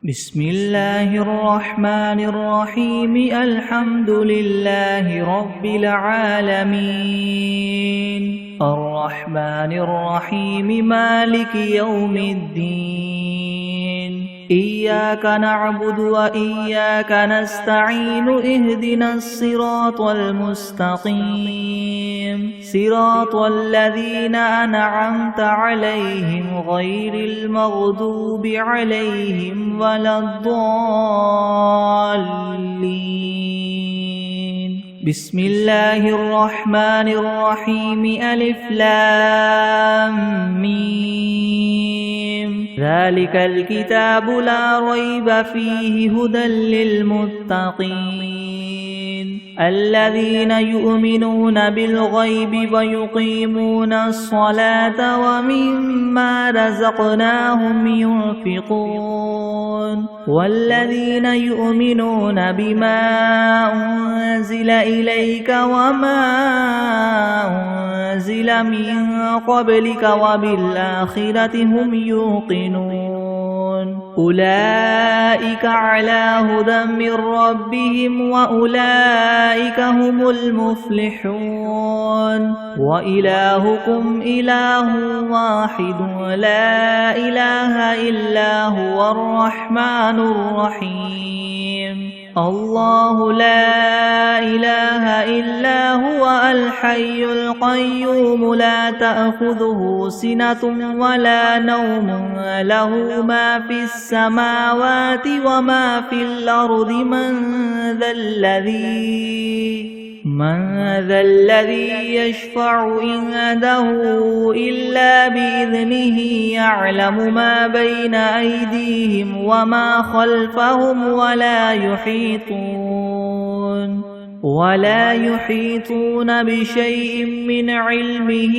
بسم الله الرحمن الرحيم. الحمد لله رب العالمين، الرحمن الرحيم، مالك يوم الدين. إياك نعبد وإياك نستعين، اهدنا الصراط المستقيم، صراط الذين أنعمت عليهم غير المغضوب عليهم ولا الضالين. بسم الله الرحمن الرحيم. ألف لام ميم، ذلك الكتاب لا ريب فيه، هدى للمتقين الذين يؤمنون بالغيب ويقيمون الصلاة ومما رزقناهم ينفقون والذين يؤمنون بما أنزل إليك وما أنزل من قبلك وبالآخرة هم يوقنون. أولئك على هدى من ربهم وأولئك هم المفلحون. وإلهكم إله واحد لا إله إلا هو الرحمن الرحيم. الله لا إله إلا هو الحي القيوم، لا تأخذه سنة ولا نوم، له ما في السماوات وما في الأرض. من ذا الذي يشفع عنده إلا بإذنه، يعلم ما بين أيديهم وما خلفهم ولا يحيطون بشيء من علمه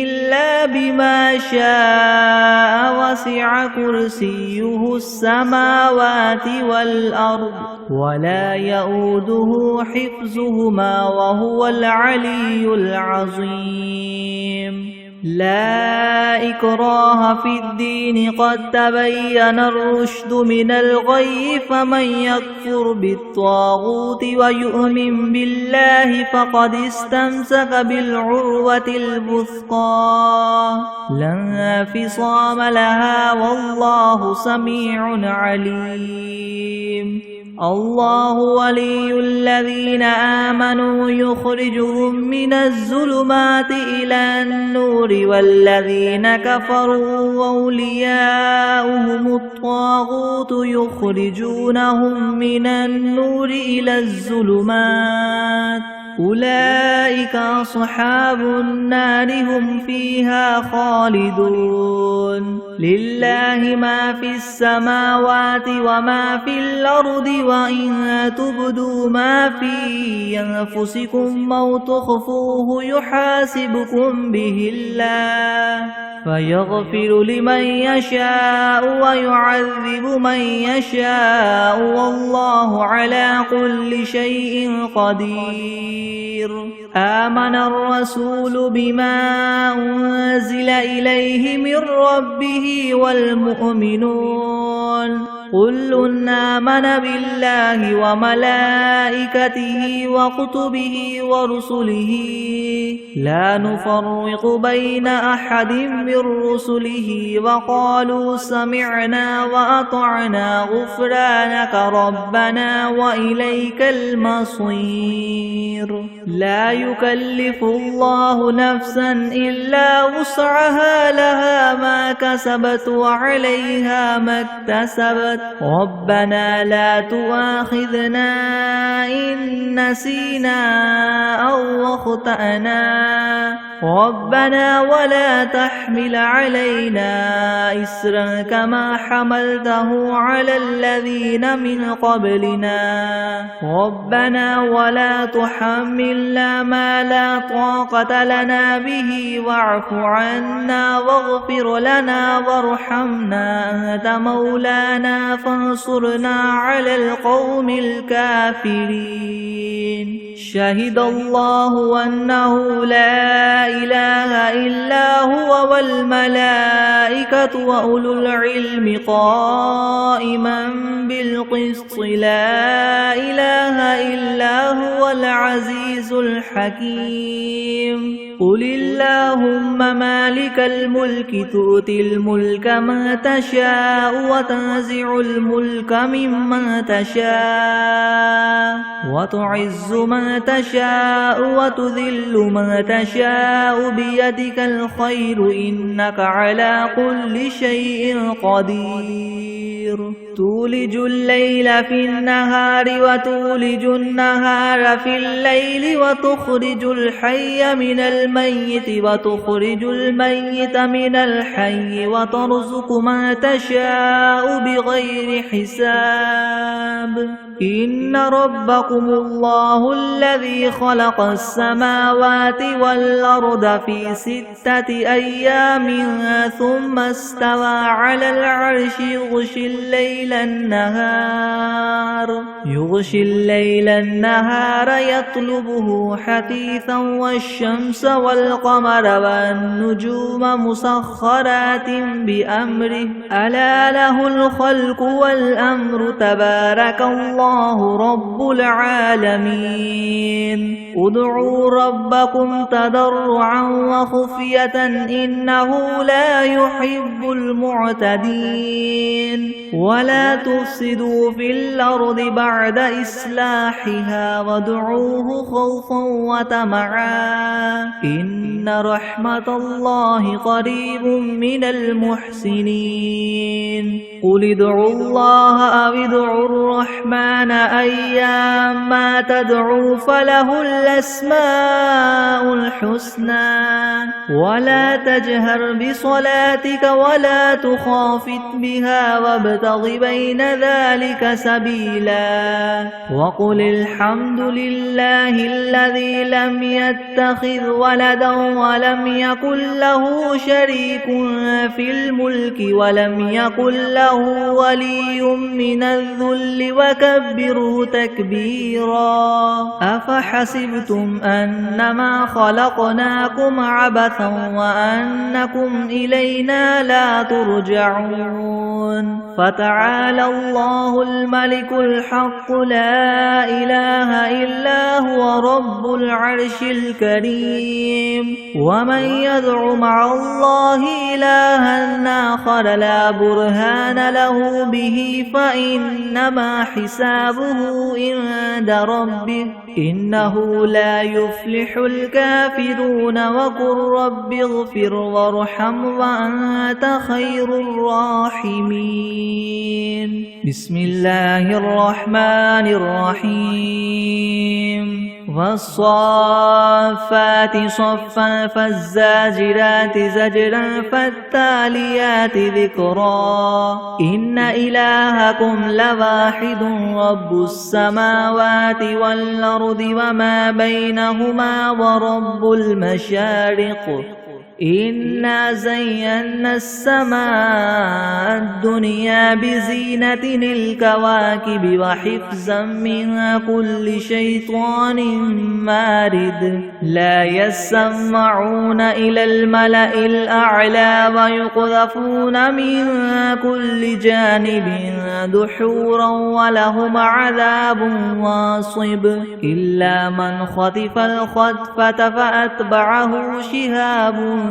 إلا بما شاء. وسع كرسيه السماوات والأرض ولا يؤوده حفظهما وهو العلي العظيم. لا إكراه في الدين، قد تبين الرشد من الغي، فمن يكفر بالطاغوت ويؤمن بالله فقد استمسك بالعروة الوثقى، لا انفصام لها، والله سميع عليم. الله ولي الذين آمنوا، يخرجهم من الظلمات إلى النور، والذين كفروا أولياؤهم الطاغوت، يخرجونهم من النور إلى الظلمات. أولئك أصحاب النار، هم فيها خالدون. لله ما في السماوات وما في الأرض، وإن تبدوا ما في أنفسكم أو تخفوه يحاسبكم به الله، فيغفر لمن يشاء ويعذب من يشاء، والله على كل شيء قدير. آمن الرسول بما أنزل إليه من ربه والمؤمنون كل آمن بالله وملائكته وكتبه ورسله، لا نفرق بين أحد من رسله، وقالوا سمعنا وأطعنا غفرانك ربنا وإليك المصير. لا يكلف الله نفسا إلا وسعها، لها ما كسبت وعليها ما اكتسبت. ربنا لا تؤاخذنا إن نسينا أو أخطأنا، ربنا ولا تحمل علينا إسرا كما حملته على الذين من قبلنا، ربنا ولا تحملنا ما لا طاقة لنا به، واعف عنا واغفر لنا وارحمنا، أنت مولانا فانصرنا على القوم الكافرين. شهد الله أنه لا إله إلا هو والملائكة وأولو العلم قائما بالقسط لا إله إلا هو العزيز الحكيم قل اللهم مالك الملك تؤتي الملك من تشاء وتنزع الملك ممن تشاء وتعز من تشاء وتذل من تشاء بيدك الخير إنك على كل شيء قدير تولج الليل في النهار وتولج النهار في الليل وتخرج الحي من الميت وتخرج الميت من الحي وترزق من تشاء بغير حساب إن ربكم الله الذي خلق السماوات والأرض في 6 أيام ثم استوى على العرش يغشي الليل النهار يطلبه حثيثا والشمس والقمر والنجوم مسخرات بأمره ألا له الخلق والأمر تبارك الله رب العالمين ادعوا ربكم تضرعا وخفية إنه لا يحب المعتدين ولا تفسدوا في الأرض بعد إصلاحها وادعوه خوفا وطمعا إن رحمة الله قريب من المحسنين قل ادعوا الله أو ادعوا الرحمن أيما تدعوا فله الأسماء الحسنى ولا تجهر بصلاتك ولا تخافت بها وابتغ بين ذلك سبيلا وقل الحمد لله الذي لم يتخذ ولدا ولم يكن له شريك في الملك ولم يكن له ولي من الذل وكبره تكبيرا أفحسبتم أنما خلقناكم عبثا وأنكم إلينا لا ترجعون فتعالى الله الملك الحق لا إله إلا هو رب العرش الكريم ومن يدع مع الله إلها آخر لا برهان له به فإنما حسابه عند ربه إنه لا يفلح الكافرون وقل رب اغفر وارحم وأنت خير الراحمين بسم الله الرحمن الرحيم والصافات صفا فالزاجرات زجرا فالتاليات ذكرا إن إلهكم لواحد رب السماوات والأرض وما بينهما ورب المشارق إنا زينا السماء الدنيا بزينة الكواكب وحفظا من كل شيطان مارد لا يسمعون إلى الملأ الأعلى ويقذفون من كل جانب دحورا ولهم عذاب واصب إلا من خطف الخطفة فأتبعه شهاب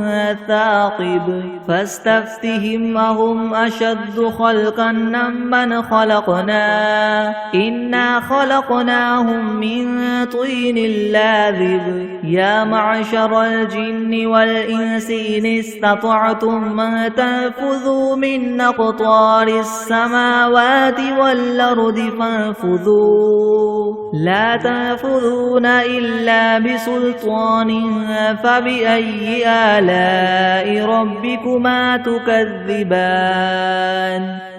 ثاقب فاستفتهم أهم أشد خلقا ممن خلقنا إنا خلقناهم من طين لاذب يا معشر الجن والإنس إن استطعتم أن تنفذوا من أقطار السماوات والأرض فانفذوا لا تنفذون إلا بسلطان فبأي آلاء ربكما تكذبان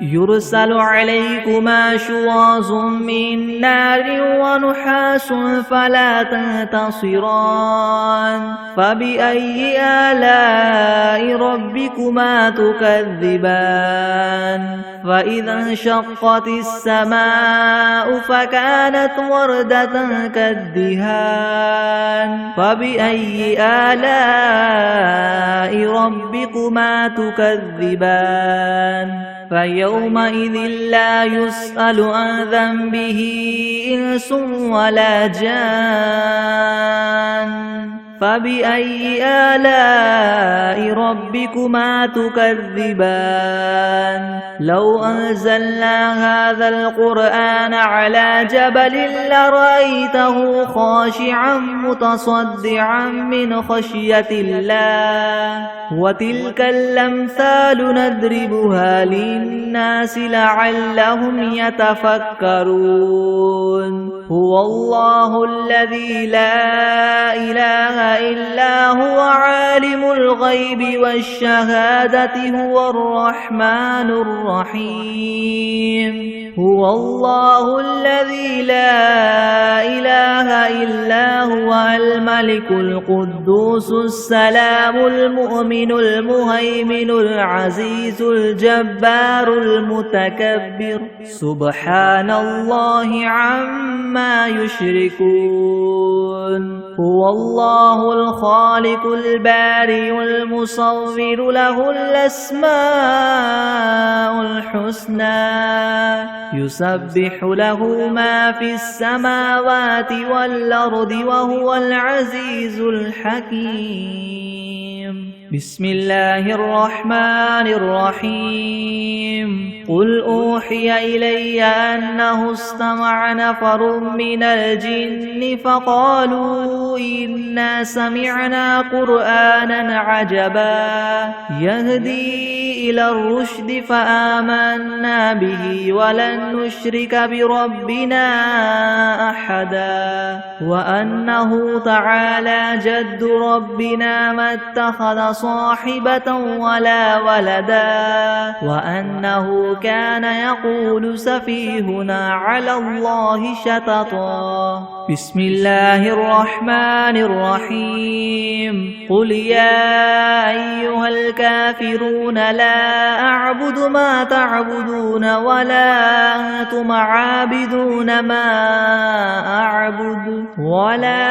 يرسل عليكما شواظ من نار ونحاس فلا تنتصران فبأي آلاء ربكما تكذبان فإذا انشقت السماء فكانت وردة كالدهان فبأي آلاء ربكما تكذبان فيومئذ لا يسأل عن ذنبه إنس ولا جان فبأي آلاء ربكما تكذبان لو أنزلنا هذا القرآن على جبل لرأيته خاشعا متصدعا من خشية الله وتلك الأمثال نضربها للناس لعلهم يتفكرون هو الله الذي لا إله إلا هو عالم الغيب والشهادة هو الرحمن الرحيم هو الله الذي لا إله إلا هو الملك القدوس السلام المؤمن المهيمن العزيز الجبار المتكبر سبحان الله عما يشركون هو الله الخالق البارئ المصور له الأسماء الحسنى يسبح له ما في السماوات والأرض وهو العزيز الحكيم بسم الله الرحمن الرحيم قل أوحي إلي أنه استمع نفر من الجن فقالوا إنا سمعنا قرآنا عجبا يهدي إلى الرشد فآمنا به ولن نشرك بربنا أحدا وأنه تعالى جد ربنا ما اتخذ صاحبة ولا ولدا وأنه كان يقول سفيهنا على الله شططا بسم الله الرحمن الرحيم قل يا أيها الكافرون لا أعبد ما تعبدون ولا أنتم عابدون ما أعبد ولا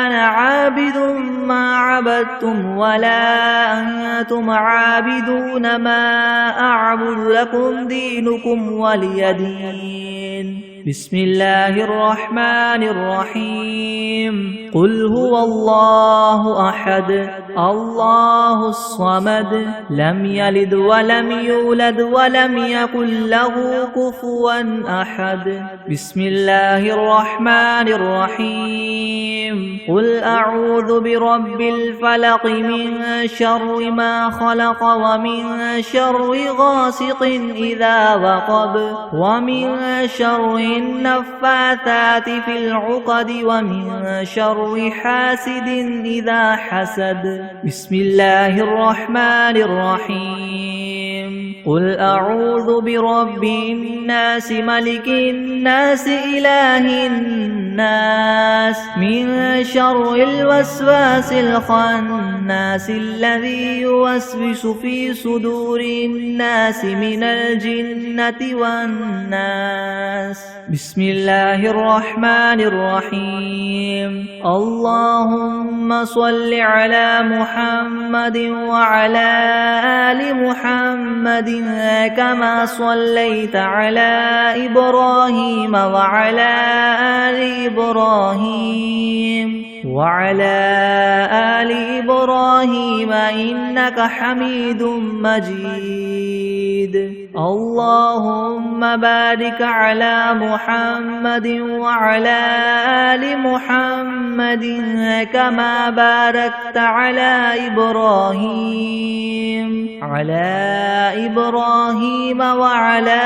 أنا عابد ما عبدتم ولا أنتم عابدون ما أعبد لكم دينكم ولي دين بسم الله الرحمن الرحيم قل هو الله أحد الله الصمد لم يلد ولم يولد ولم يكن له كفوا أحد بسم الله الرحمن الرحيم قل أعوذ برب الفلق من شر ما خلق ومن شر غاسق إذا وقب ومن شر النفاثات في العقد ومن شر حاسد إذا حسد بسم الله الرحمن الرحيم قل أعوذ برب الناس ملك الناس إله الناس من شر الوسواس الخناس الذي يوسوس في صدور الناس من الجنة والناس بسم الله الرحمن الرحيم اللهم صل على محمد وعلى آل محمد كما صليت على إبراهيم وعلى آل إبراهيم وعلى آل إبراهيم إنك حميد مجيد اللهم بارك على محمد وعلى آل محمد كما باركت على إبراهيم وعلى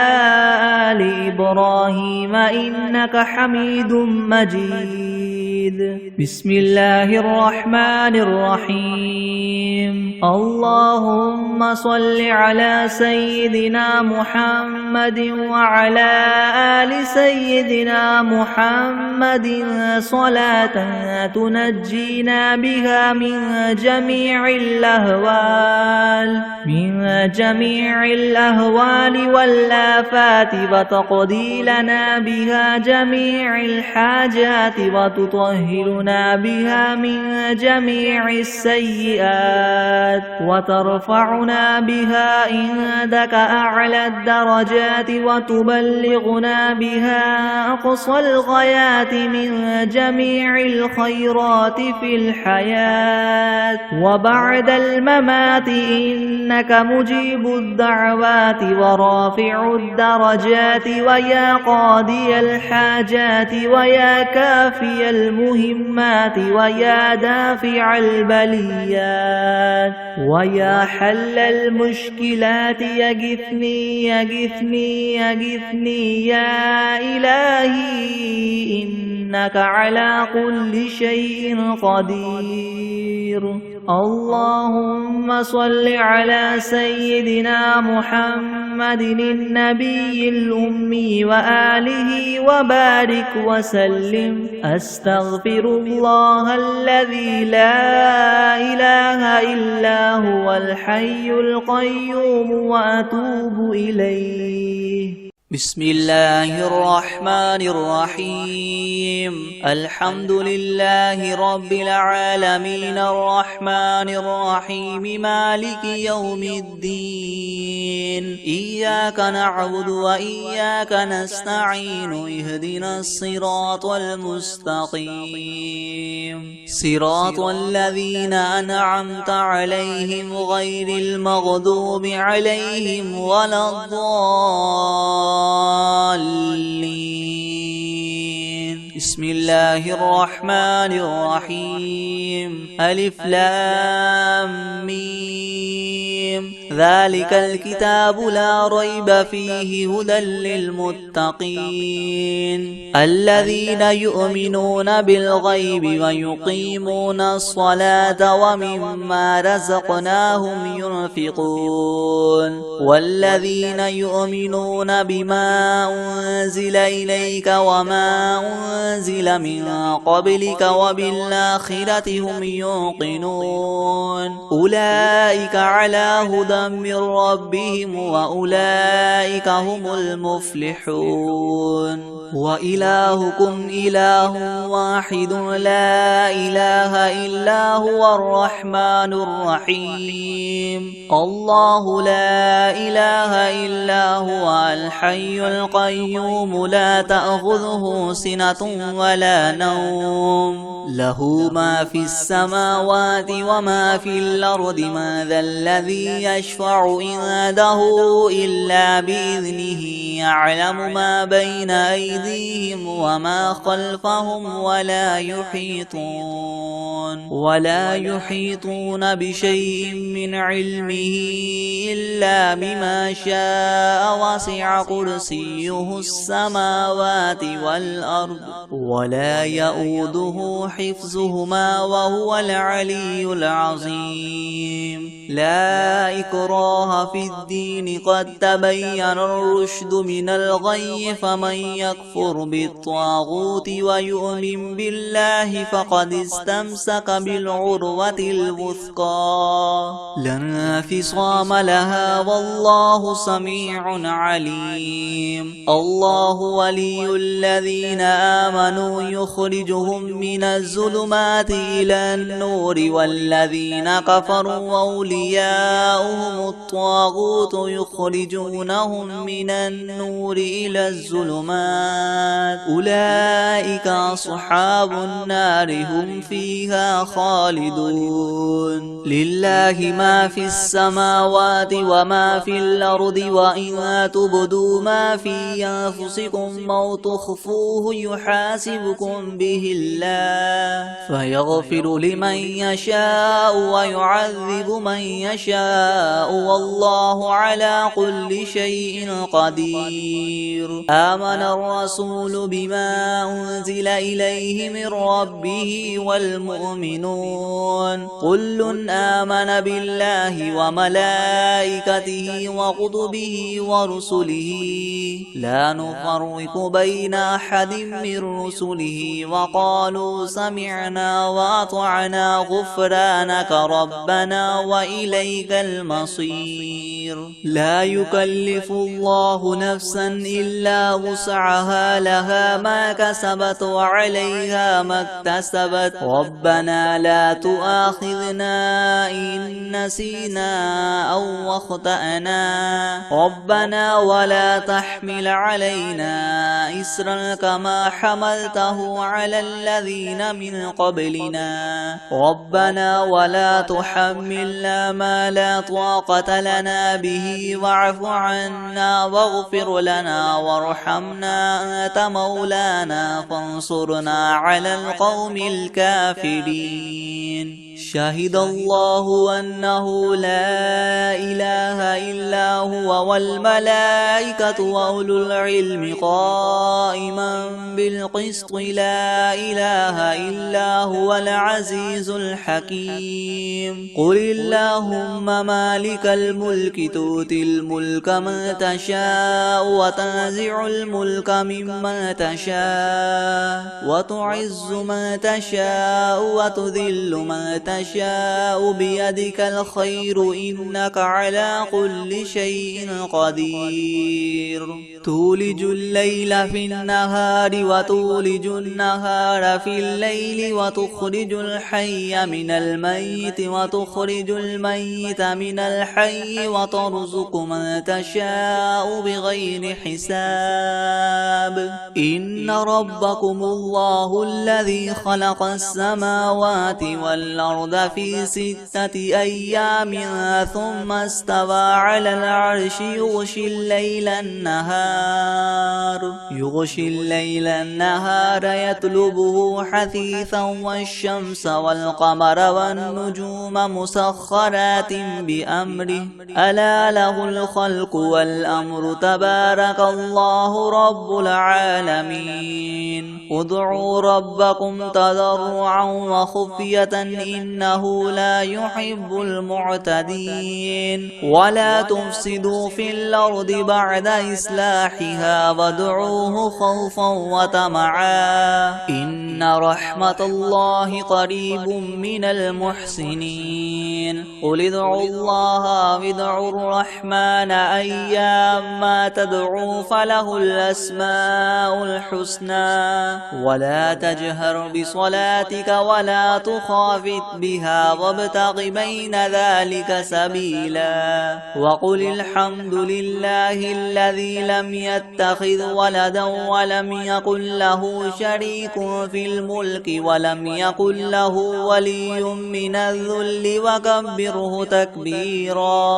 آل إبراهيم إنك حميد مجيد بسم الله الرحمن الرحيم اللهم صل على سيدنا محمد وعلى آل سيدنا محمد صلاة تنجينا بها من جميع الأهوال والآفات وتقضي لنا بها جميع الحاجات وتطهرنا بها من جميع السيئات وترفعنا بها عندك أعلى الدرجات وتبلغنا بها أقصى الغايات من جميع الخيرات في الحياة وبعد الممات إنك مجيب الدعوات ورافع الدرجات ويا قاضي الحاجات ويا كافي المهمات ويا دافع البليات ويا حل المشكلات يغثني يغثني يغثني يا إلهي إنك على كل شيء قدير اللهم صل على سيدنا محمد النبي الأمي وآله وبارك وسلم أستغفر الله الذي لا إله إلا هو الحي القيوم وأتوب إليه بسم الله الرحمن الرحيم الحمد لله رب العالمين الرحمن الرحيم مالك يوم الدين إياك نعبد وإياك نستعين اهدنا الصراط المستقيم صراط الذين أنعمت عليهم غير المغضوب عليهم ولا الضالين بسم الله الرحمن الرحيم ألف لام ميم ذلك الكتاب لا ريب فيه هدى للمتقين الذين يؤمنون بالغيب ويقيمون الصلاة ومما رزقناهم ينفقون والذين يؤمنون بما أنزل إليك وما أنزل من قبلك وبالآخرة هم يوقنون أولئك على هدى من ربهم وأولئك هم المفلحون وإلهكم إله واحد لا إله إلا هو الرحمن الرحيم الله لا إله إلا هو الحي القيوم لا تأخذه سنة ولا نوم له ما في السماوات وما في الأرض ما ذا الذي يشفع عنده إلا بإذنه يعلم ما بين أيديهم وما خلفهم ولا يحيطون بشيء من علمه إلا بما شاء وسع كرسيه السماوات والأرض ولا يؤوده حفظهما وهو العلي العظيم لا إكراه في الدين قد تبين الرشد من الغي فمن يكفر بالطاغوت ويؤمن بالله فقد استمسك بالعروة الوثقى لا انفصام لها والله سميع عليم الله ولي الذين آمنوا يخرجهم من الظلمات إلى النور والذين كفروا أولياؤهم الطاغوت يخرجونهم من النور إلى الظلمات أولئك أصحاب النار هم فيها خالدون لله ما في السماوات وما في الأرض وإن تبدوا ما في أنفسكم أو تخفوه يحاسبكم به الله فيغفر لمن يشاء ويعذب من يشاء يشاء والله على كل شيء قدير. آمن الرسول بما أنزل إليه من ربه والمؤمنون كل آمن بالله وملائكته وكتبه ورسله لا نفرق بين أحد من رسله وقالوا سمعنا وأطعنا غفرانك ربنا وإليك المصير. لا يكلف الله نفسا إلا وسعها لها ما كسبت وعليها ما اكتسبت ربنا لا تؤاخذنا إن نسينا أو أخطأنا ربنا ولا تحمل علينا إسرا كما حملته على الذين من قبلنا ربنا ولا تحملنا ما لا طاقة لنا به واعف عنا واغفر لنا وارحمنا أنت مولانا فانصرنا على القوم الكافرين. شهد الله أنه لا إله إلا هو والملائكة وأولو العلم قائما بالقسط لا إله إلا هو العزيز الحكيم. قل اللهم مالك الملك تؤتي الملك من تشاء وتنزع الملك ممن تشاء وتعز من تشاء وتذل من تشاء بيدك الخير إنك على كل شيء قدير. تولج الليل في النهار وتولج النهار في الليل وتخرج الحي من الميت وتخرج الميت من الحي وترزق من تشاء بغير حساب. إن ربكم الله الذي خلق السماوات والأرض في 6 أيام ثم استوى على العرش يغشي الليل النهار يطلبه حثيثا والشمس والقمر والنجوم مسخرات بأمره ألا له الخلق والأمر تبارك الله رب العالمين. ادعوا ربكم تضرعا وخفية إنه لا يحب المعتدين. ولا تفسدوا في الأرض بعد إصلاحها وادعوه خوفا وطمعا إن رحمة الله قريب من المحسنين. قل ادعوا الله وادعوا الرحمن أيما تدعوا فله الأسماء الحسنى ولا تجهر بصلاتك ولا تخافت بها وابتغ بين ذلك سبيلا. وقل الحمد لله الذي لم يتخذ ولدا ولم يكن له شريك في الملك ولم يكن له ولي من الذل وكبره تكبيرا.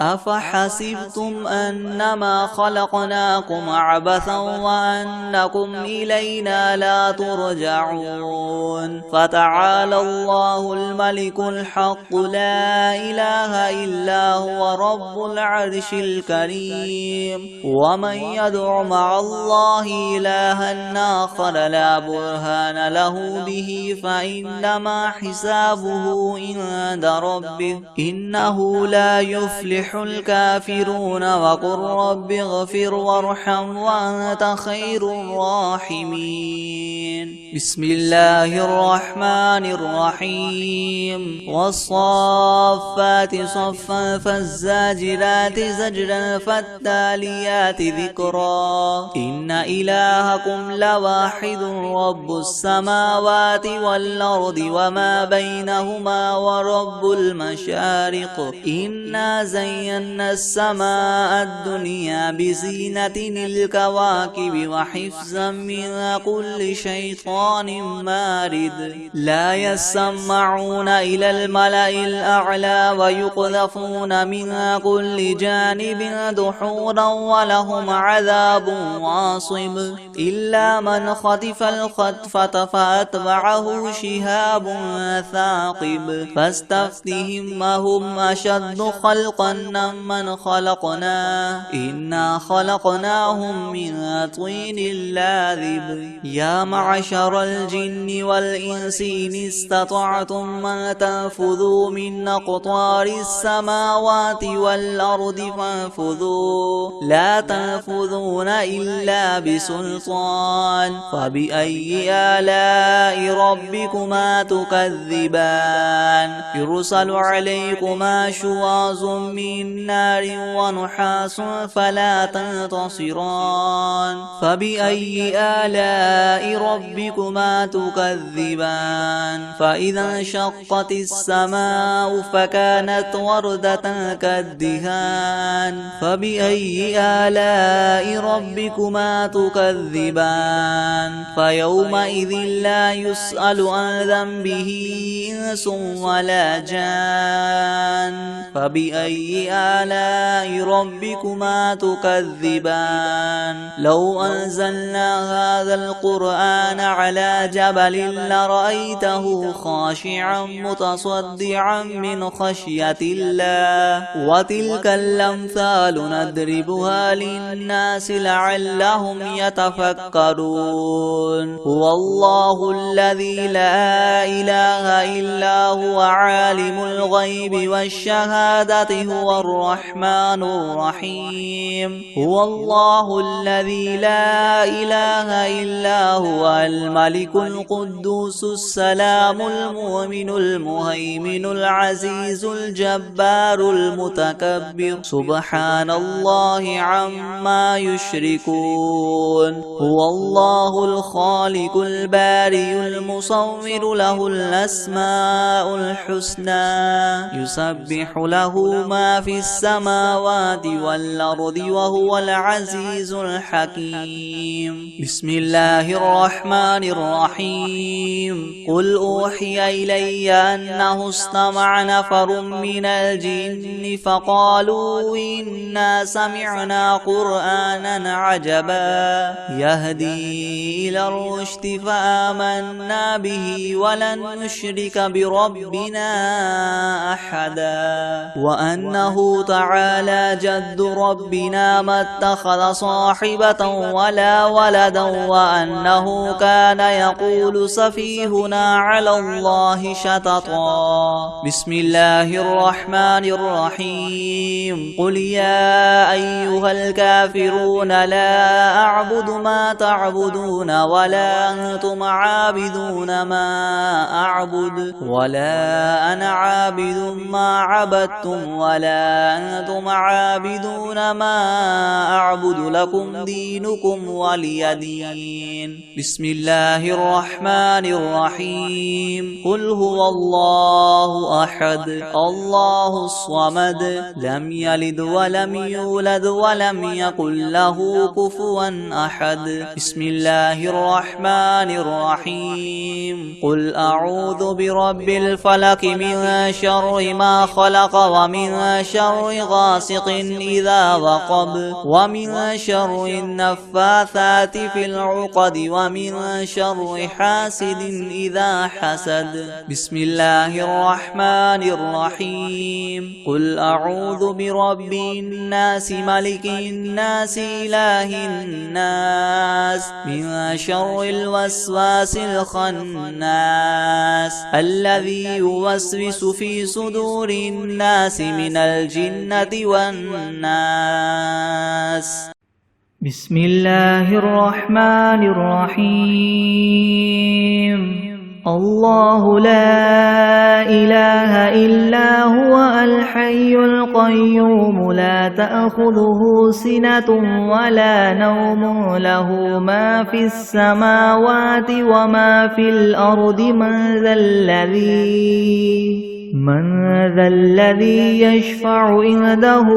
أفحسبتم أنما خلقناكم عبثا وأنكم إلينا لا ترجعون. فتعالى الله الملك الحق لا إله إلا هو رب العرش الكريم. ومن يدع مع الله إلها آخر لا برهان له به فإنما حسابه عند ربه إنه لا يفلح الكافرون. وقل رب اغفر وارحم وأنت خير الراحمين. بسم الله الرحمن الرحيم. والصافات صفا فالزاجرات زجرا فالتاليات ذكرا. إن إلهكم لواحد رب السماوات والأرض وما بينهما ورب المشارق. إنا زينا السماء الدنيا بزينة الكواكب وحفظا من كل شيطان مارد. لا يسمعون إلى الملأ الأعلى ويقذفون من كل جانب دحورا ولهم عذاب واصب إلا من خطف الخطفة فأتبعه شهاب ثاقب فاستفتهم أهم أشد خلقا من خلقنا إنا خلقناهم من طين لاذب يا معشر الجن والإنس إن استطعتم أن تنفذوا من أقطار السماوات والأرض فانفذوا لا تنفذون إلا بسلطان فبأي آلاء ربكما تكذبان يرسل عليكما شواظ من نار ونحاس فلا تنتصران فبأي آلاء ربكما تكذبان فإذا انشقت السماء فكانت وردة كالدهان فبأي آلاء ربكما تكذبان فيومئذ لا يسأل عن ذنبه إنس ولا جان فبأي آلاء ربكما تكذبان لو أنزلنا هذا القرآن على جبل لرأيته خاشعا متصدعا من خشية الله وتلك الأمثال نضربها للناس لعلهم يتفكرون هو الله الذي لا إله إلا هو عالم الغيب والشهادة هو الرحمن الرحيم هو الله الذي لا إله إلا هو الملك القدوس السلام المؤمن المهيمن العزيز الجبار المتكبر سبحان الله عما يشركون هو الله الخالق البارئ المصور له الأسماء الحسنى يسبح له ما في السماوات والأرض وهو العزيز الحكيم بسم الله الرحمن الرحيم قل أوحي إلي أنه استمع نفر من الجن فقالوا إنا سمعنا قرآنا عجبا يهدي إلى الرشد فآمنا به ولن نشرك بربنا أحدا وأنه تعالى جد ربنا ما اتخذ صاحبة ولا ولدا وأنه كان يقول سفيهنا على الله شططا بسم الله الرحمن الرحيم قل يا أيها الكافرون لا أعبد ما تعبدون ولا أنتم عابدون ما أعبد ولا أنا عابد ما عبدتم ولا أنتم عابدون ما أعبد لكم دينكم ولي دين بسم الله الرحمن الرحيم قل هو الله أحد الله الصمد لم يلد ولم يولد ولم يكن له كفوا أحد بسم الله الرحمن الرحيم قل أعوذ برب الفلق من شر ما خلق ومن شر غاسق إذا وقب ومن شر النفاثات في العقد ومن شر حاسد إذا حسد بسم الله الرحمن الرحيم قل أعوذ برب الناس ملك الناس إله الناس من شر الوسواس الخناس الذي يوسوس في صدور الناس من الجنة والناس بسم الله الرحمن الرحيم الله لا إله إلا هو الحي القيوم لا تأخذه سنة ولا نوم له ما في السماوات وما في الأرض من ذا الذي يشفع عنده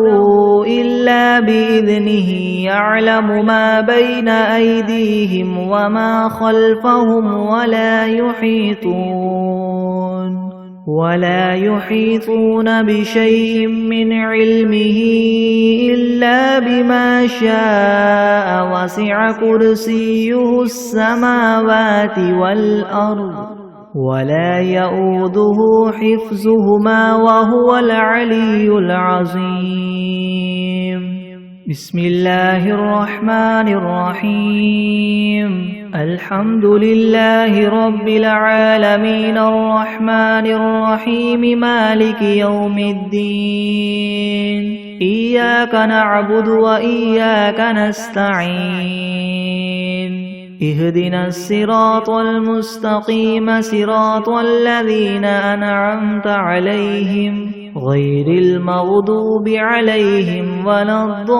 إلا بإذنه يعلم ما بين أيديهم وما خلفهم ولا يحيطون ولا يحيطون بشيء من علمه إلا بما شاء وسع كرسيه السماوات والأرض ولا يؤوده حفظهما وهو العلي العظيم بسم الله الرحمن الرحيم الحمد لله رب العالمين الرحمن الرحيم مالك يوم الدين إياك نعبد وإياك نستعين اهدنا الصراط المستقيم صراط الذين أنعمت عليهم غير المغضوب عليهم ولا الضالين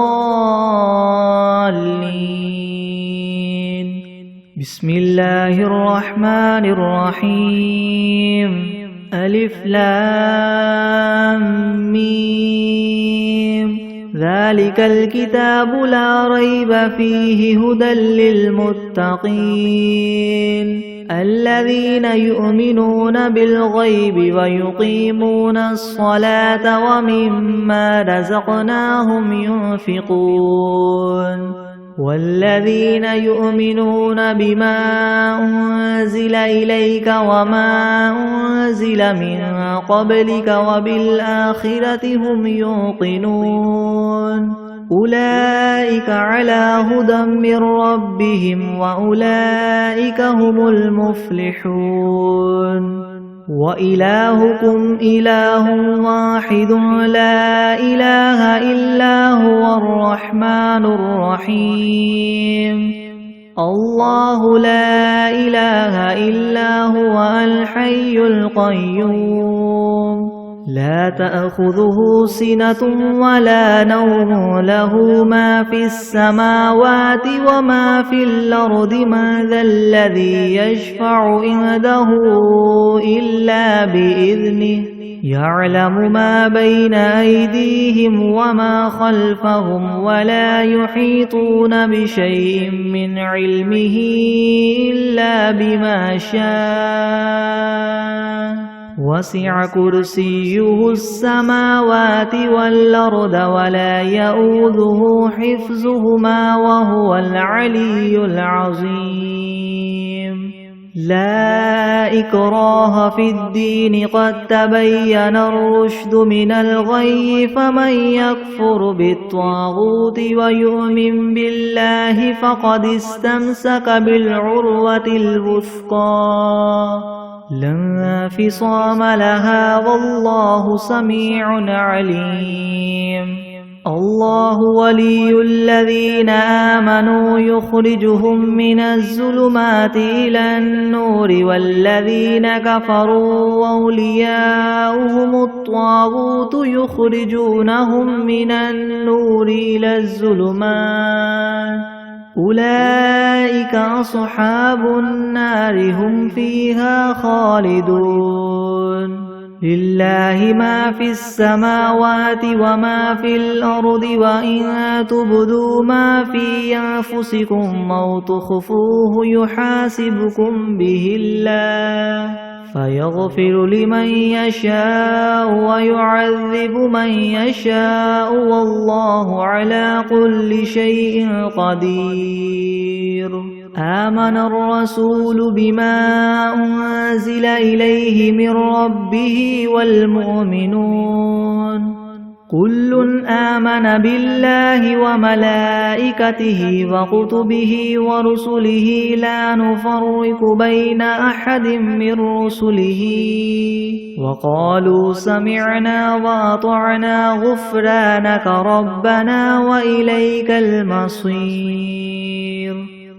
بسم الله الرحمن الرحيم ألف لام ميم ذلك الكتاب لا ريب فيه هدى للمتقين الذين يؤمنون بالغيب ويقيمون الصلاة ومما رزقناهم ينفقون والذين يؤمنون بما أنزل إليك وما أنزل من قبلك وبالآخرة هم يوقنون أولئك على هدى من ربهم وأولئك هم المفلحون وإلهكم إله واحد لا إله إلا هو الرحمن الرحيم الله لا إله إلا هو الحي القيوم لا تأخذه سنة ولا نوم له ما في السماوات وما في الأرض من ذا الذي يشفع عنده إلا بإذنه يعلم ما بين أيديهم وما خلفهم ولا يحيطون بشيء من علمه إلا بما شاء وسع كرسيه السماوات والأرض ولا يؤوده حفظهما وهو العلي العظيم لا إكراه في الدين قد تبين الرشد من الغي فمن يكفر بالطاغوت ويؤمن بالله فقد استمسك بالعروة الوثقى لا انفصام لها والله سميع عليم الله ولي الذين آمنوا يخرجهم من الظلمات إلى النور والذين كفروا أولياؤهم الطاغوت يخرجونهم من النور إلى الظلمات أولئك أصحاب النار هم فيها خالدون لله ما في السماوات وما في الأرض وإن تبدوا ما في أنفسكم أو تخفوه يحاسبكم به الله فيغفر لمن يشاء ويعذب من يشاء والله على كل شيء قدير آمن الرسول بما أنزل إليه من ربه والمؤمنون كل آمن بالله وملائكته وكتبه ورسله لا نفرق بين أحد من رسله وقالوا سمعنا وأطعنا غفرانك ربنا وإليك المصير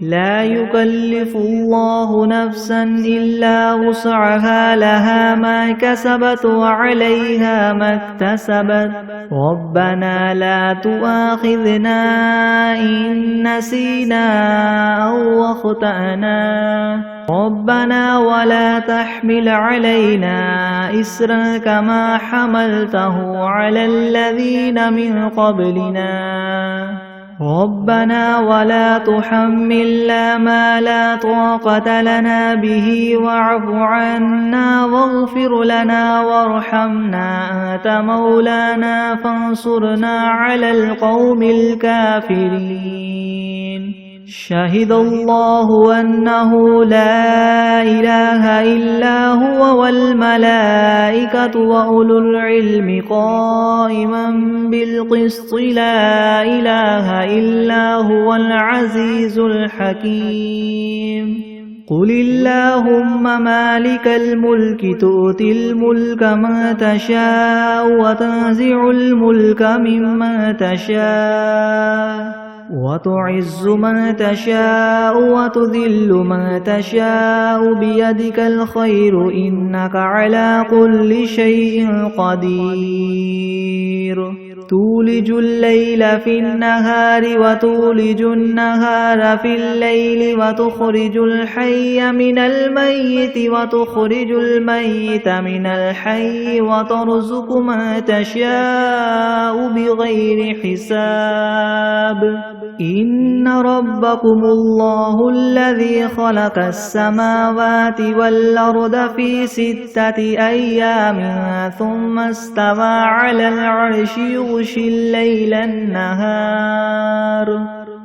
لا يكلف الله نفسا إلا وسعها لها ما كسبت وعليها ما اكتسبت ربنا لا تؤاخذنا إن نسينا أو أخطأنا ربنا ولا تحمل علينا إسرا كما حملته على الذين من قبلنا ربنا ولا تحملنا ما لا طاقة لنا به واعف عنا واغفر لنا وارحمنا أنت مولانا فانصرنا على القوم الكافرين شهد الله أنه لا إله إلا هو والملائكة وأولو العلم قائما بالقسط لا إله إلا هو العزيز الحكيم قل اللهم مالك الملك تؤتي الملك من تشاء وتنزع الملك ممن تشاء وتعز من تشاء وتذل من تشاء بيدك الخير إنك على كل شيء قدير تولج الليل في النهار وتولج النهار في الليل وتخرج الحي من الميت وتخرج الميت من الحي وترزق من تشاء بغير حساب إن ربكم الله الذي خلق السماوات والأرض في 6 أيام ثم استوى على العرش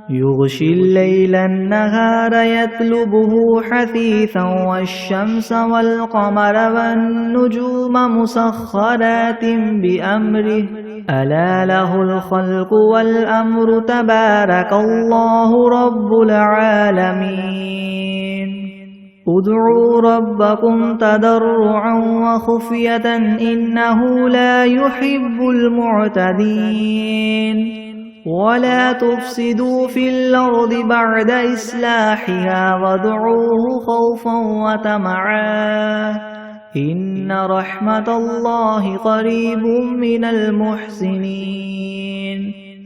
يغشي الليل النهار يطلبه حثيثا والشمس والقمر والنجوم مسخرات بأمره ألا له الخلق والأمر تبارك الله رب العالمين ادعوا ربكم تضرعا وخفية إنه لا يحب المعتدين ولا تفسدوا في الأرض بعد إصلاحها وادعوه خوفا وطمعا إن رحمة الله قريب من المحسنين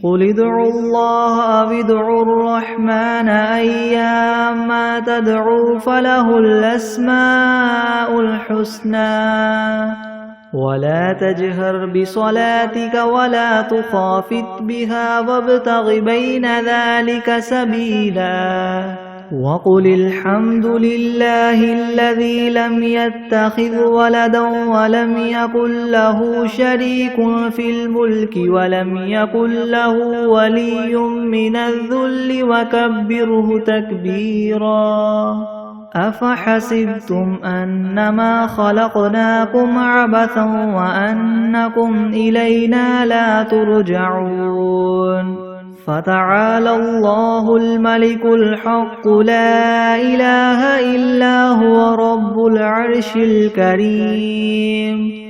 قل ادعوا الله أو ادعوا الرحمن أيما تدعوا فله الأسماء الحسنى ولا تجهر بصلاتك ولا تخافت بها وابتغ بين ذلك سبيلا وقل الحمد لله الذي لم يتخذ ولدا ولم يكن له شريك في الملك ولم يكن له ولي من الذل وكبره تكبيرا أفحسبتم أنما خلقناكم عبثا وأنكم إلينا لا ترجعون فتعالى الله الملك الحق لا إله إلا هو رب العرش الكريم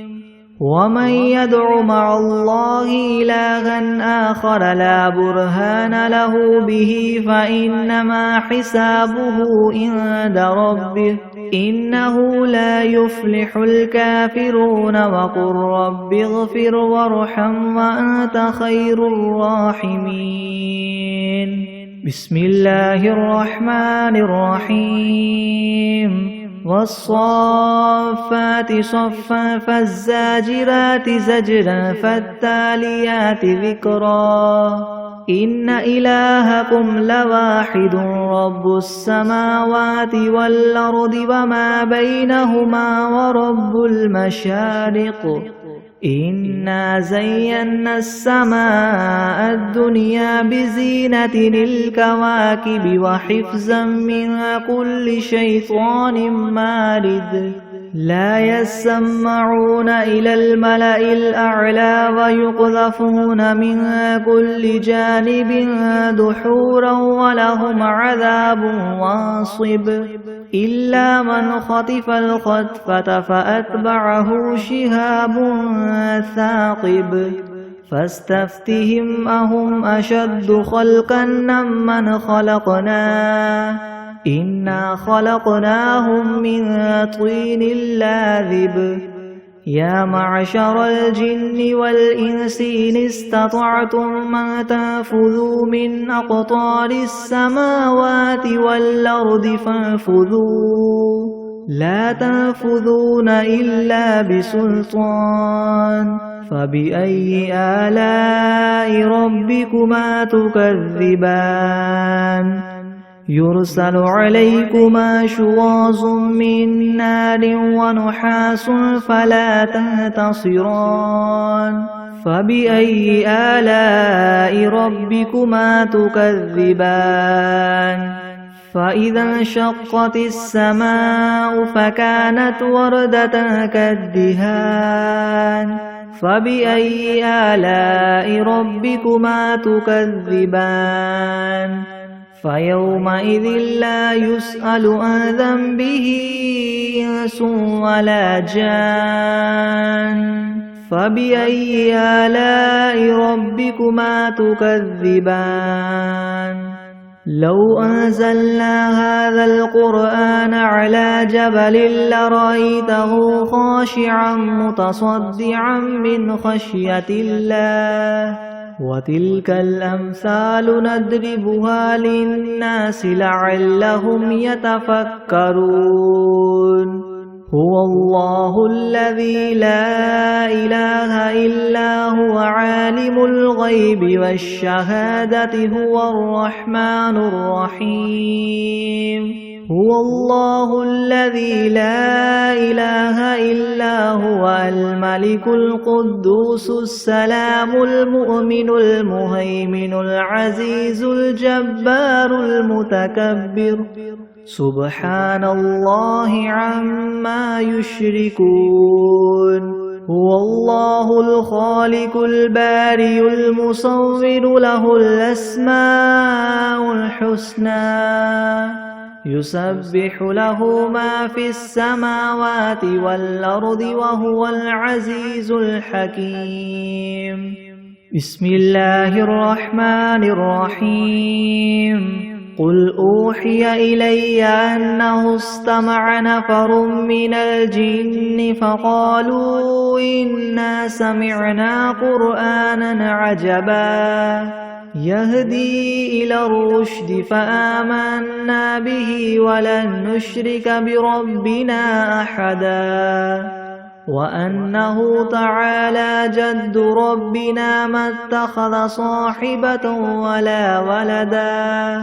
ومن يدع مع الله إلها آخر لا برهان له به فإنما حسابه عند ربه إنه لا يفلح الكافرون وقل رب اغفر وارحم وأنت خير الراحمين بسم الله الرحمن الرحيم والصافات صفا فالزاجرات زجرا فالتاليات ذكرا إن إلهكم لواحد رب السماوات والأرض وما بينهما ورب المشارق إنا زينا السماء الدنيا بزينة الكواكب وحفظا من كل شيطان مارد لا يسمعون إلى الملأ الأعلى ويقذفون من كل جانب دحورا ولهم عذاب واصب إلا من خطف الخطفة فأتبعه شهاب ثاقب فاستفتهم أهم أشد خلقا ممن خلقنا إنا خلقناهم من طين لاذب يا معشر الجن والإنس إن استطعتم أن تنفذوا من أقطار السماوات والأرض فانفذوا لا تنفذون إلا بسلطان فبأي آلاء ربكما تكذبان يرسل عليكما شواظ من نار ونحاس فلا تنتصران فبأي آلاء ربكما تكذبان فإذا انشقت السماء فكانت وردة كالدهان فبأي آلاء ربكما تكذبان فيومئذ لا يسأل عن ذنبه إنس ولا جان فبأي آلاء ربكما تكذبان لو أنزلنا هذا القرآن على جبل لرأيته خاشعا متصدعا من خشية الله وتلك الأمثال نضربها للناس لعلهم يتفكرون هو الله الذي لا إله إلا هو عالم الغيب والشهادة هو الرحمن الرحيم هو الله الذي لا إله إلا هو الملك القدوس السلام المؤمن المهيمن العزيز الجبار المتكبر سبحان الله عما يشركون هو الله الخالق البارئ المصور له الأسماء الحسنى يسبح له ما في السماوات والأرض وهو العزيز الحكيم بسم الله الرحمن الرحيم قل أوحي إلي أنه استمع نفر من الجن فقالوا إنا سمعنا قرآنا عجبا يهدي إلى الرشد فآمنا به ولن نشرك بربنا أحدا وأنه تعالى جد ربنا ما اتخذ صاحبة ولا ولدا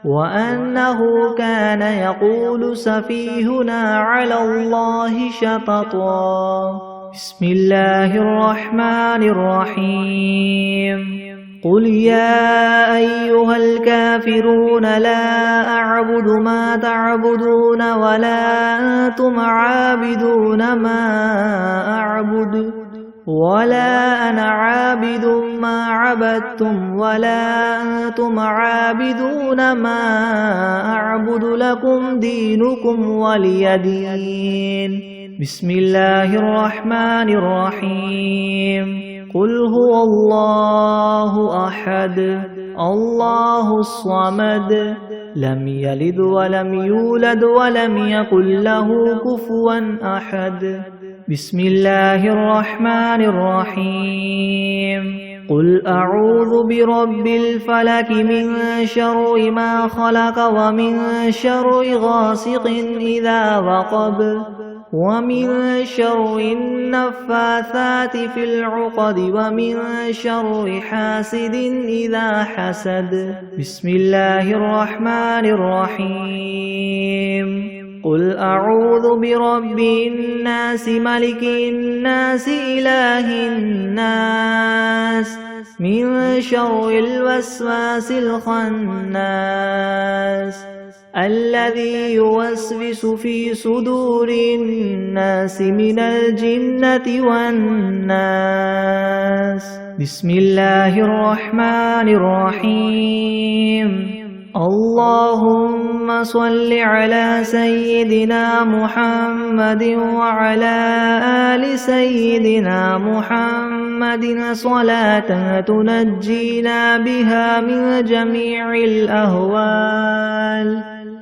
وأنه كان يقول سفيهنا على الله شططا بسم الله الرحمن الرحيم قل يا أيها الكافرون لا أعبد ما تعبدون ولا أنتم عابدون ما أعبد ولا أنا عابد ما عبدتم ولا أنتم عابدون ما أعبد لكم دينكم ولي دين بسم الله الرحمن الرحيم قل هو الله أحد الله الصمد لم يلد ولم يولد ولم يكن له كفوا أحد بسم الله الرحمن الرحيم قل أعوذ برب الفلك من شر ما خلق ومن شر غاسق إذا وقب ومن شر النفاثات في العقد ومن شر حاسد إذا حسد بسم الله الرحمن الرحيم قل أعوذ برب الناس ملك الناس إله الناس من شر الوسواس الخناس الذي يوسوس في صدور الناس من الجنة والناس بسم الله الرحمن الرحيم اللهم صل على سيدنا محمد وعلى آل سيدنا محمد صلاة تنجينا بها من جميع الأهوال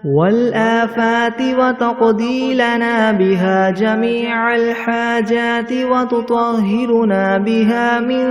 والآفات وتقضي لنا بها جميع الحاجات وتطهرنا بها من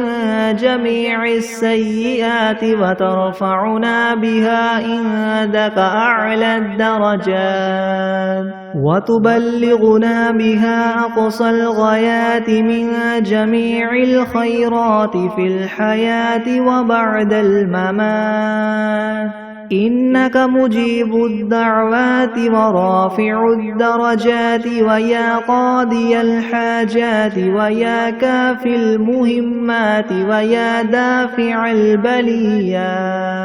جميع السيئات وترفعنا بها عندك أعلى الدرجات وتبلغنا بها أقصى الغايات من جميع الخيرات في الحياة وبعد الممات، إنك مجيب الدعوات ورافع الدرجات ويا قاضي الحاجات ويا كافي المهمات ويا دافع البليات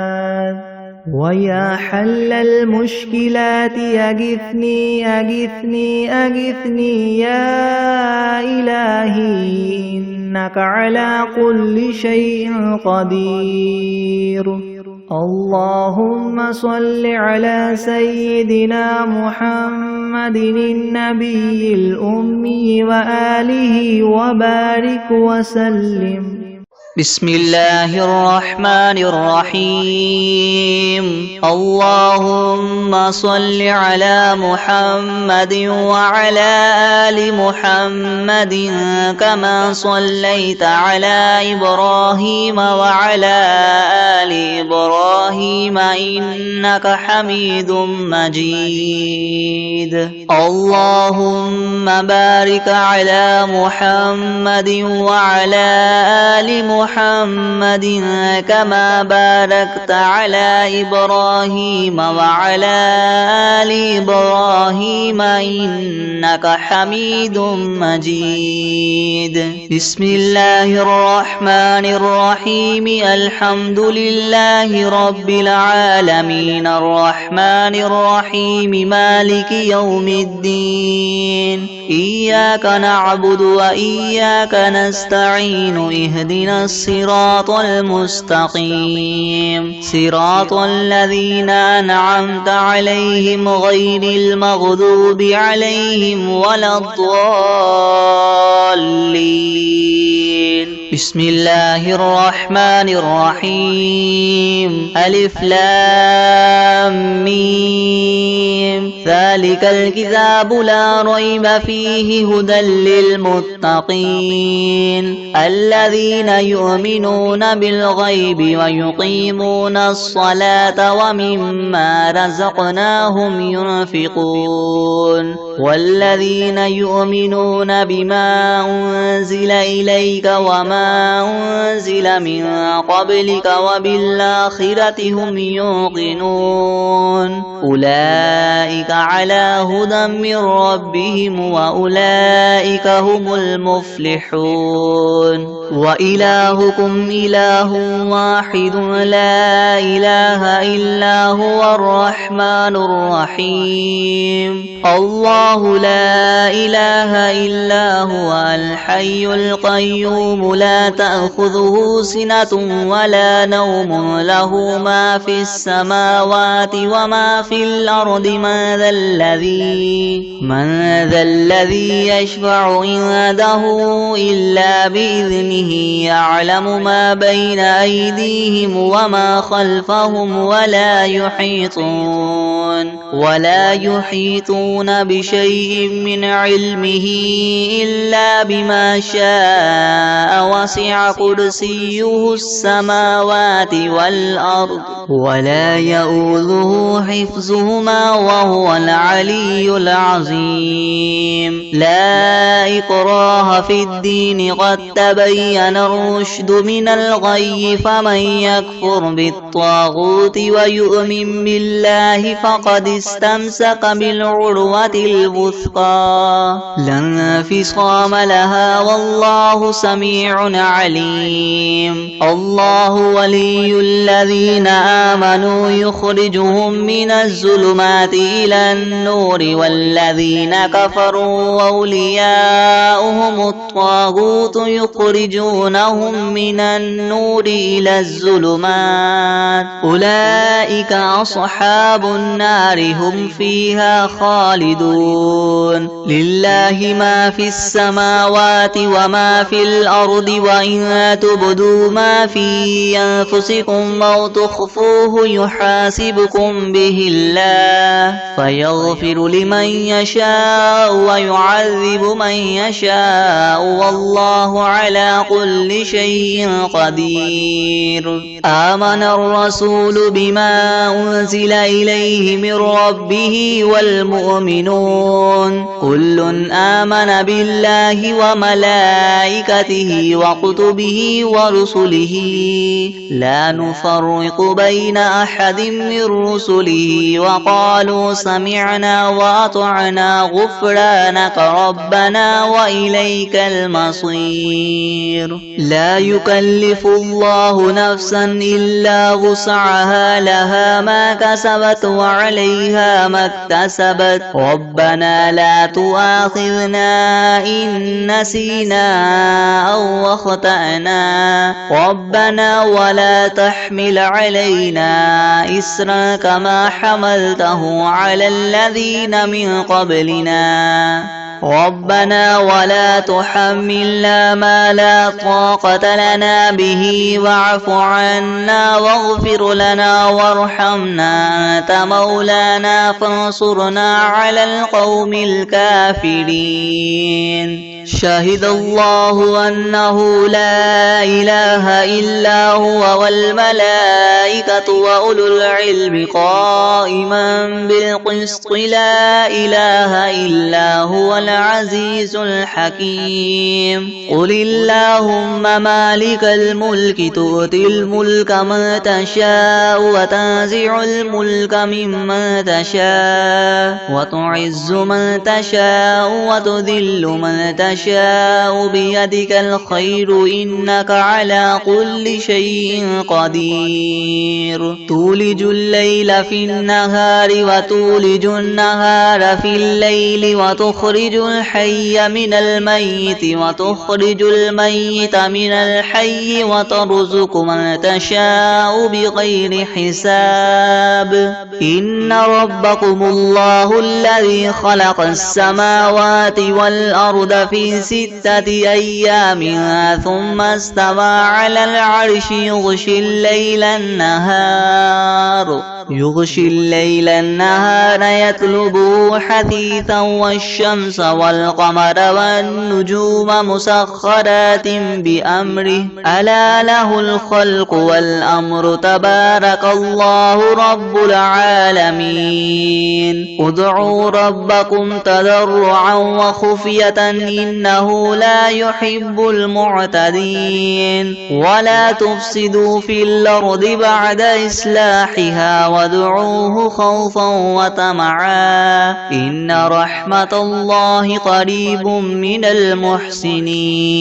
ويا حل المشكلات أغثني أغثني أغثني يا إلهي إنك على كل شيء قدير. اللهم صل على سيدنا محمد النبي الأمي وآله وبارك وسلم. بسم الله الرحمن الرحيم. اللهم صل على محمد وعلى آل محمد كما صليت على إبراهيم وعلى آل إبراهيم إنك حميد مجيد. اللهم بارك على محمد وعلى آل محمد كما باركت على إبراهيم وعلى آل إبراهيم إنك حميد مجيد. بسم الله الرحمن الرحيم. الحمد لله رب العالمين الرحمن الرحيم مالك يوم الدين. إياك نعبد وإياك نستعين. اهدنا الصراط المستقيم صراط الذين أنعمت عليهم غير المغضوب عليهم ولا الضالين. بسم الله الرحمن الرحيم. ألف لام ميم. ذلك الكتاب لا ريب فيه هدى للمتقين الذين يؤمنون بالغيب ويقيمون الصلاة ومما رزقناهم ينفقون والذين يؤمنون بما أنزل إليك وما أنزل من قبلك وبالآخرة هم يوقنون أولئك على هدى من ربهم وأولئك هم المفلحون. وإلهكم إله واحد لا إله إلا هو الرحمن الرحيم. الله لا إله إلا هو الحي القيوم لا تأخذه سنة ولا نوم له ما في السماوات وما في الأرض. من ذا الذي يشفع عنده إلا بإذنه يعلم ما بين أيديهم وما خلفهم ولا يحيطون بشيء من علمه إلا بما شاء. وسع كرسيه السماوات والأرض ولا يؤوده حفظهما وهو العلي العظيم. لا إكراه في الدين قد تبين الرشد من الغي. فمن يكفر بالطاغوت ويؤمن بالله فقد استمسك بالعروة الوثقى لا انفصام لها والله سميع عليم. الله ولي الذين آمنوا يخرجهم من الظلمات إلى النور والذين كفروا أولياؤهم الطاغوت يخرجونهم من النور إلى الظلمات أولئك أصحاب النار هم فيها خالدون. لله ما في السماوات وما في الأرض وإن تبدوا ما في أنفسكم أو تخفوه يحاسبكم به الله فيغفر لمن يشاء ويعذب من يشاء والله على كل شيء قدير. آمن الرسول بما أنزل إليه من ربه والمؤمنون كل آمن بالله وملائكته وكتبه ورسله لا نفرق بين أحد من رسله وقالوا سمعنا وأطعنا غفرانك ربنا وإليك المصير لا يكلف الله نفسا إلا وسعها لها ما كسبت وعليها ما اكتسبت ربنا لا تؤاخذنا إن نسينا أو أخطأنا ربنا ولا تحمل علينا إسرا كما حملته على الذين من قبلنا ربنا ولا تحملنا ما لا طاقة لنا به واعف عنا واغفر لنا وارحمنا أنت مولانا فانصرنا على القوم الكافرين شهد الله أنه لا إله إلا هو والملائكة وأولو العلم قائما بالقسط لا إله إلا هو العزيز الحكيم قل اللهم مالك الملك تؤتي الملك من تشاء وتنزع الملك ممن تشاء وتعز من تشاء وتذل من تشاء بيدك الخير إنك على كل شيء قدير تولج الليل في النهار وتولج النهار في الليل وتخرج الحي من الميت وتخرج الميت من الحي وترزق من تشاء بغير حساب إن ربكم الله الذي خلق السماوات والأرض في 6 أيام ثم استوى على العرش يغشي الليل النهار يطلبه حثيثا والشمس والقمر والنجوم مسخرات بأمره ألا له الخلق والأمر تبارك الله رب العالمين ادعوا ربكم تضرعا وخفية إنه لا يحب المعتدين ولا تفسدوا في الأرض بعد إصلاحها وادعوه خوفا وطمعا إن رحمة الله قريب من المحسنين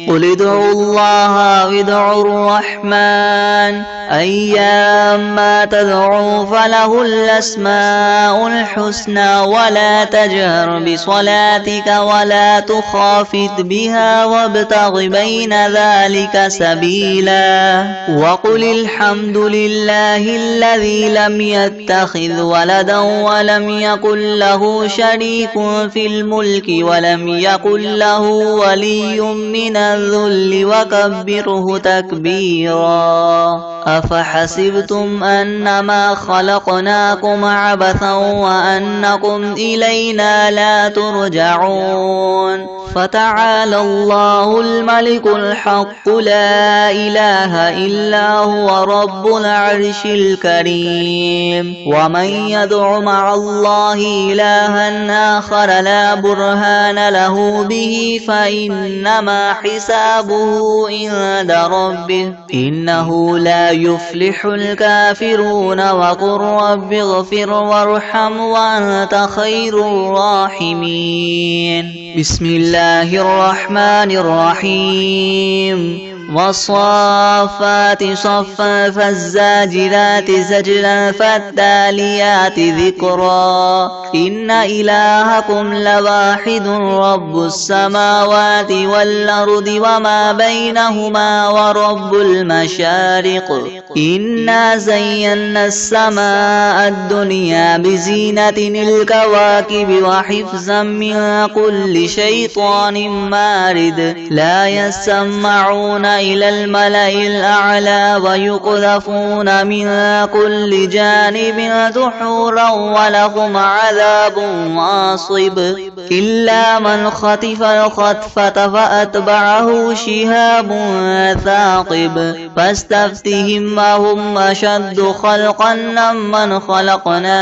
قل ادعوا الله وادعوا الرحمن أيما تدعوا فله الأسماء الحسنى ولا تجهر بصلاتك ولا تخافت بها وابتغ بين ذلك سبيلا وقل الحمد لله الذي لم يتخذ ولدا ولم يكن له شريك في الملك ولم يكن له ولي من الذل وكبره تكبيرا أفحسبتم أنما خلقناكم عبثا وأنكم إلينا لا ترجعون فتعالى الله الملك الحق لا إله إلا هو رب العرش الكريم ومن يدع مع الله إلها آخر لا برهان له به فإنما حسابه عند ربه إنه لا يفلح الكافرون وقل رب اغفر وارحم وأنت خير الراحمين بسم الله الرحمن الرحيم والصافات صفا فالزاجرات زجرا فالتاليات ذكرا إن إلهكم لواحد رب السماوات والأرض وما بينهما ورب المشارق إنا زينا السماء الدنيا بزينة الكواكب وحفظا من كل شيطان مارد لا يسمعون إلى الملأ الأعلى ويقذفون من كل جانب دحورا ولهم عذاب واصب إلا من خطف الخطفة فأتبعه شهاب ثاقب فاستفتهم أهم أشد خلقا ممن خلقنا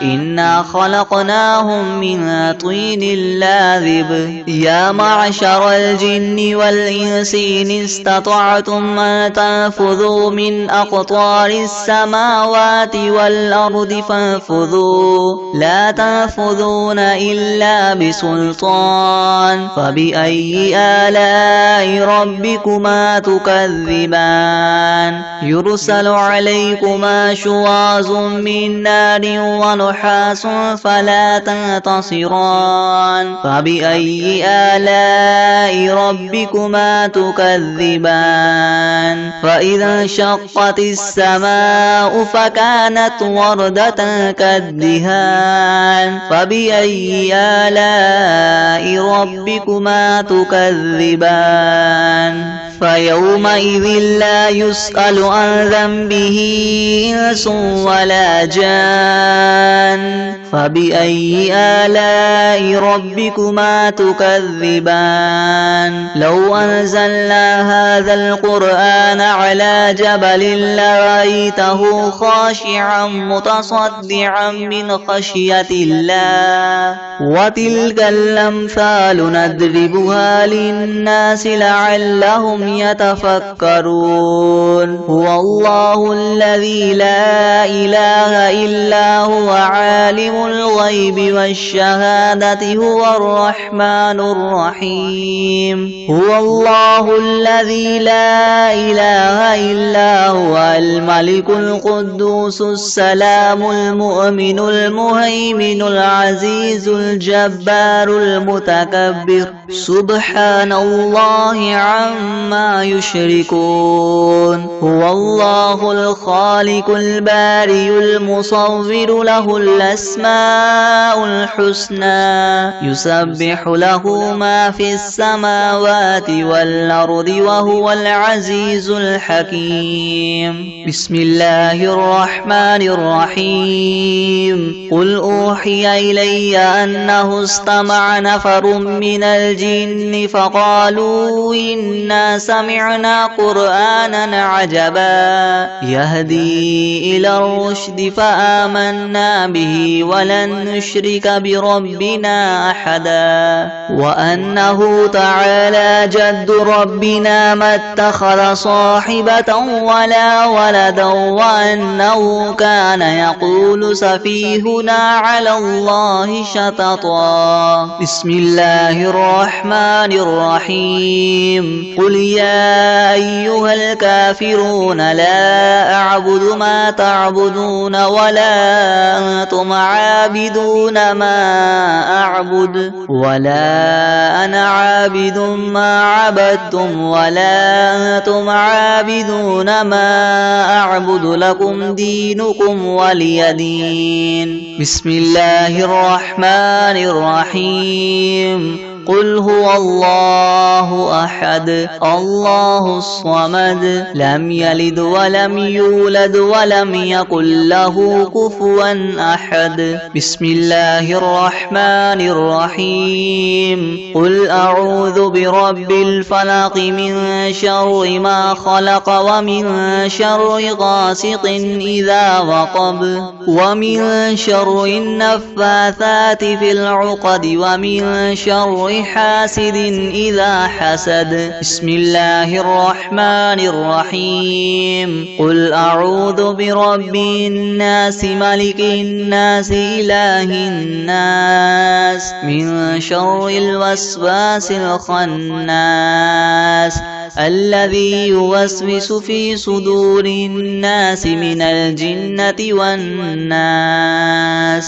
إنا خلقناهم من طين لاذب يا معشر الجن والإنس إن استطعتم أن تنفذوا من أقطار السماوات والأرض فانفذوا لا تنفذون إلا بسلطان فبأي آلاء ربكما تكذبان يرسل عليكما شواظ من نار ونحاس فلا تنتصران فبأي آلاء ربكما تكذبان فإذا انشقت السماء فكانت وردة كالدهان فبأي آلاء ربكما تكذبان فيومئذ لا يسأل عن ذنبه إنس ولا جان فبأي آلاء ربكما تكذبان لو أنزلنا هذا القرآن على جبل لرأيته خاشعا متصدعا من خشية الله وتلك الأمثال نضربها للناس لعلهم يتفكرون هو الله الذي لا إله إلا هو عالم الغيب والشهادة هو الرحمن الرحيم هو الله الذي لا إله إلا هو الملك القدوس السلام المؤمن المهيمن العزيز الجبار المتكبر سبحان الله عما يشركون هو الله الخالق البارئ المصور له الأسماء الحسنى يسبح له ما في السماوات والأرض وهو العزيز الحكيم بسم الله الرحمن الرحيم قل أوحي إلي أنه استمع نفر من الجن فقالوا إنا سمعنا قرآنا عجبا يهدي إلى الرشد فآمنا به ولن نشرك بربنا أحدا وأنه تعالى جد ربنا ما اتخذ صاحبة ولا ولدا وأنه كان يقول سفيهنا على الله شططا بسم الله الرحمن الرحيم قل يا أيها الكافرون لا أعبد ما تعبدون ولا أنتم عابدون ما أعبد ولا أنا عابد ما عبدتم ولا أنتم عابدون ما أعبد لكم دينكم ولي دين بسم الله الرحمن الرحيم قل هو الله أحد الله الصمد لم يلد ولم يولد ولم يكن له كفوا أحد بسم الله الرحمن الرحيم قل أعوذ برب الفلق من شر ما خلق ومن شر غاسق إذا وقب ومن شر النفاثات في العقد ومن شر حاسد إذا حسد بسم الله الرحمن الرحيم قل أعوذ برب الناس ملك الناس إله الناس من شر الوسواس الخناس الذي يوسوس في صدور الناس من الجنة والناس